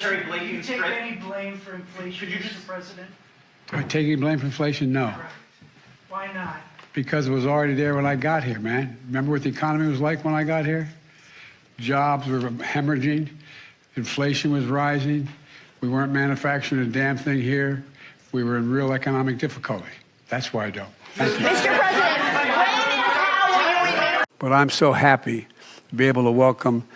Do you take any blame for inflation, Mr. President? Do I take any blame for inflation? No. Correct. Why not? Because it was already there when I got here, man. Remember what the economy was like when I got here? Jobs were hemorrhaging. Inflation was rising. We weren't manufacturing a damn thing here. We were in real economic difficulty. That's why I don't. Thank you. Mr. President, when and how will you remain? But I'm so happy to be able to welcome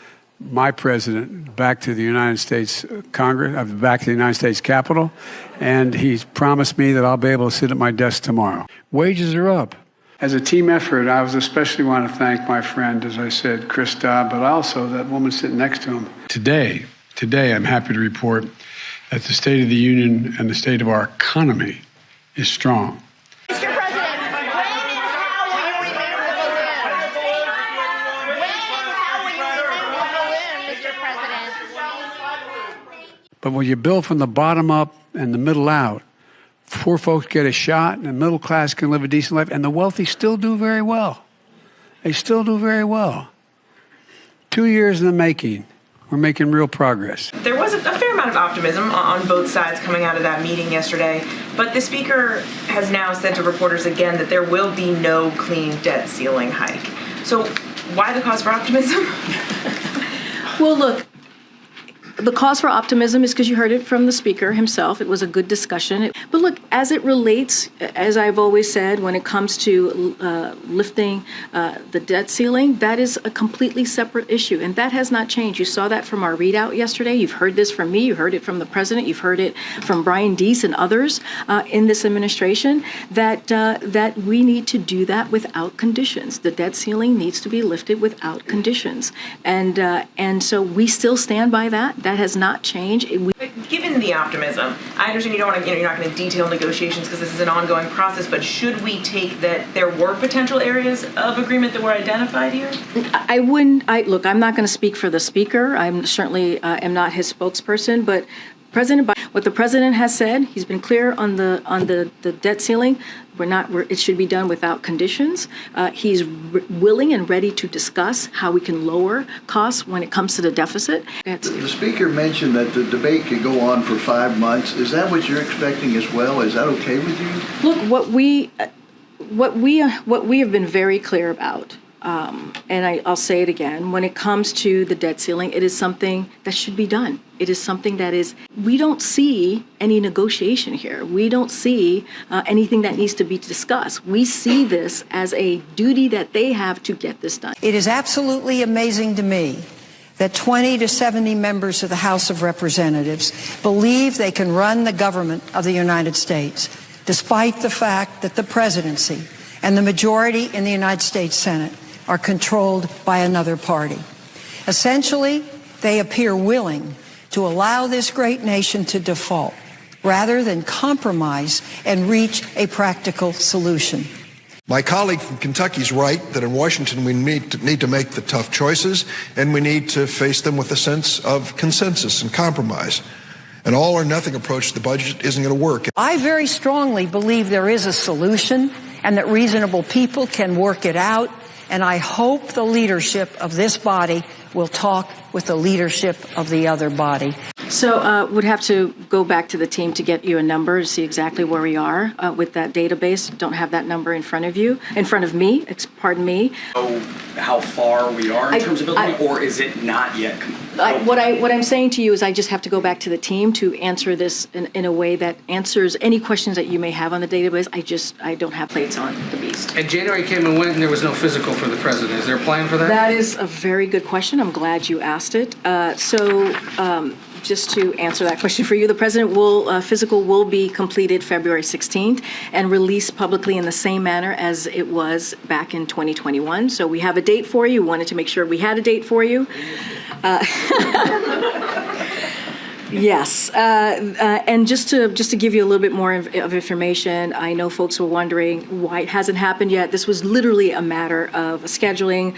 my president back to the United States Congress, back to the United States Capitol, and he's promised me that I'll be able to sit at my desk tomorrow. Wages are up. As a team effort, I was especially want to thank my friend, as I said, Chris Dodd, but also that woman sitting next to him. Today, I'm happy to report that the State of the Union and the state of our economy is strong. Mr. President, when and how will you remain When and how will you remain Mr. President? But when you build from the bottom up and the middle out, poor folks get a shot, and the middle class can live a decent life, and the wealthy still do very well. They still do very well. 2 years in the making. We're making real progress. There was a fair amount of optimism on both sides coming out of that meeting yesterday, but the Speaker has now said to reporters again that there will be no clean debt ceiling hike. So why the cause for optimism? Well, look, the cause for optimism is because you heard it from the Speaker himself. It was a good discussion. But look, as it relates, as I've always said, when it comes to lifting the debt ceiling, that is a completely separate issue, and that has not changed. You saw that from our readout yesterday. You've heard this from me. You heard it from the President. You've heard it from Brian Deese and others in this administration, that we need to do that without conditions. The debt ceiling needs to be lifted without conditions. And so we still stand by that. That has not changed. Given the optimism, I understand you don't want to, you're not going to detail negotiations because this is an ongoing process, but should we take that there were potential areas of agreement that were identified here? I wouldn't. Look, I'm not going to speak for the Speaker. I'm certainly am not his spokesperson, but President Biden, what the President has said, he's been clear on the debt ceiling. It should be done without conditions. He's willing and ready to discuss how we can lower costs when it comes to the deficit. The Speaker mentioned that the debate could go on for 5 months. Is that what you're expecting as well? Is that okay with you? Look, what we have been very clear about. And I'll say it again, when it comes to the debt ceiling, it is something that should be done. It is something that we don't see any negotiation here. We don't see anything that needs to be discussed. We see this as a duty that they have to get this done. It is absolutely amazing to me that 20 to 70 members of the House of Representatives believe they can run the government of the United States, despite the fact that the presidency and the majority in the United States Senate are controlled by another party. Essentially, they appear willing to allow this great nation to default rather than compromise and reach a practical solution. My colleague from Kentucky is right that in Washington we need to make the tough choices, and we need to face them with a sense of consensus and compromise. An all or nothing approach to the budget isn't going to work. I very strongly believe there is a solution and that reasonable people can work it out. And I hope the leadership of this body will talk with the leadership of the other body. So would have to go back to the team to get you a number to see exactly where we are with that database. Don't have that number in front of me. Pardon me. How far we are in terms of building, or is it not yet complete? What I'm saying to you is I just have to go back to the team to answer this in a way that answers any questions that you may have on the database. I don't have plates on the beast. And January came and went, and there was no physical for the president. Is there a plan for that? That is a very good question. I'm glad you asked it. Just to answer that question for you, the president physical will be completed February 16th and released publicly in the same manner as it was back in 2021. So we have a date for you. Wanted to make sure we had a date for you. Yes, and just to give you a little bit more of information, I know folks were wondering why it hasn't happened yet. This was literally a matter of scheduling.